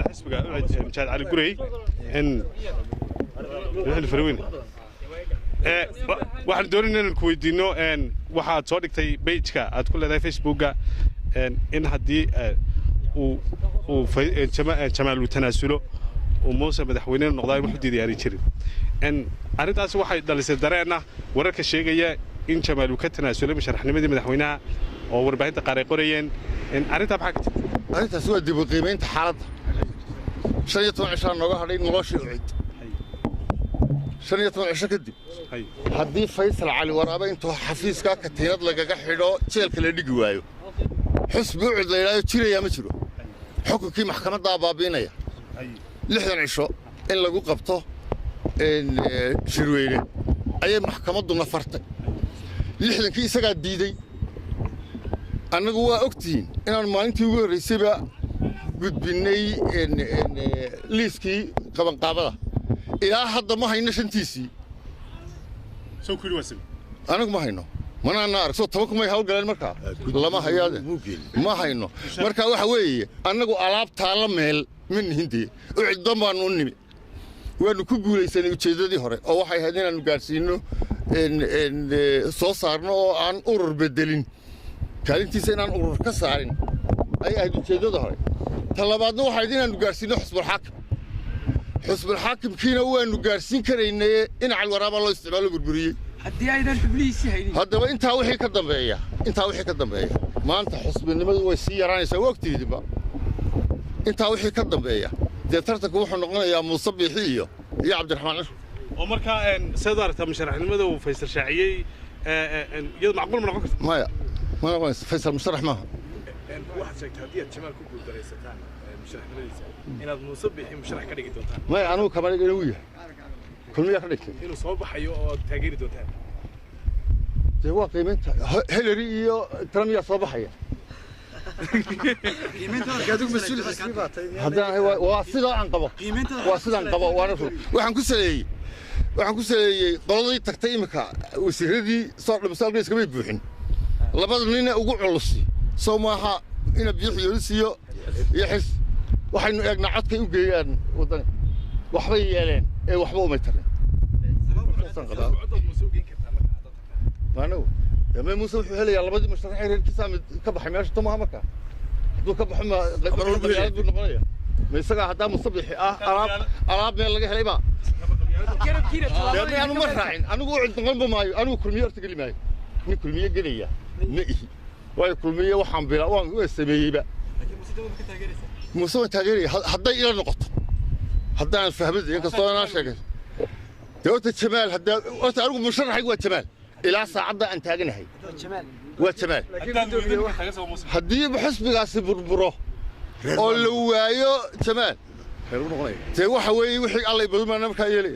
حسبك مشاهد علي قري إن الفروين waxaan doonaynaa inaan ku weydiino waxaad soo dhigtay page-ka aad ku leedahay Facebook-ga in haddii uu Jamaal uu tanaasulo oo Muuse madaxweyne noqday wax diyaari jirin arrintaas waxay dhalisay dareenna wararka sheegaya in Jamaal uu ka tanaasulo musharaxnimadii madaxweynaha oo warbaahinta qaar ay qorayeen arrinta maxaa ka jirta arrintaas waa dib u qiimeynta xaaladda 15 cisho nooga hadhay noloshii ucid 15 cisho kadib haddii Faysal Cali Waraabe intuu xafiiska ka tiinad lagaga xidho jeelka la dhigi waayo xusbi ucid la yiraahdo jiraya ma jiro xukunkii maxkamadda baabiinaya 60 cisho in lagu qabto shirweyne ayay maxkamaddu nafartay 60kii isaga diiday annagu waa ogtiin inaan maalintii ugu horeysayba gudbinay liiskii qabanqaabada ilaa hadda ma hayno shantiisii soo kuli wasan anagu ma hayno mana naar soo toban kuma hawl galeen markaa lama hayaade ma hayno marka waxa weeye annagu alaabta la meel min hindi u ciidan baan u nimi waanu ku guuleysanay ujeedadii hore oo waxay ahayd inaanu gaarsiino soo saarno oo aan urur bedelin kaalintiisa inaan urur ka saarin ay ahayd ujeedada hore talabaadna waxay ahayd inaanu gaarsiino xusbul xaakimkiina waanu gaarsiin karaynay in Cali Waraabe loo isticmaalo burburiyay haddii aydan ibliisi haynin haddaba intaa wixii ka dambeeya maanta xusbinimadu way sii yaraanaysaa waqtigiiba intaa wixii ka dambeeya dee tartanku wuxuu noqonayaa Muuse Biixi iyo Cabdiraxmaan Cishur oo markaa sidoo aragta musharaxnimada uu Faysal shaaciyay iyada macquul ma noqon karto maya ma noqonayso Faysal musharax maaha waxaad sheegtay haddii aad Jamaal ku guuldaraysataan musharaxnimadiisa inaad Muuse Biixi musharax ka dhigi doontaan maya anugu kama dhigin uu yahay kulmiya ka dhigtay inuu soo baxayo oo taageeri doontaan dee waa qiimeynta Hillary iyo Trump yaa soo baxaya waa sidoo aan qabo waxaan ku saleeyay qoladii tagtay imika wasiiradii soo dhamsaalka iska may buuxin labada nin ugu culus soo maaha ina Biixi iyo xis waxaynu eegnaa codkay u geeyaan wadan waxbay yeeleen ee waxba uma tarin maano dama Muuse wuxuu helayaa labadii musharax reerkiisa ka baxay meesha tamaha markaa hadduu ka baxo ma qabanayaan buu noqonayaa ma isaga hadda Muuse Biixi alaab meel laga helay ba aanu ma raacin anigu u cidqan ba maayo anigu kulmiye horta gali maayo nin kulmiye galaya ma ihi way kulmiye waxaan bilaa waan sameeyayba Muuse waa taageeraya hadday ila noqoto haddaan fahmay in kastoo aan sheegay dawladda Jamaal hadda anigu musharaxaygu waa Jamaal ilaa saacada aan taaganahay waa Jamaal haddii xisbigaasi burburo oo la waayo Jamaal waxa weeye wixii alla baduma markaa yeelay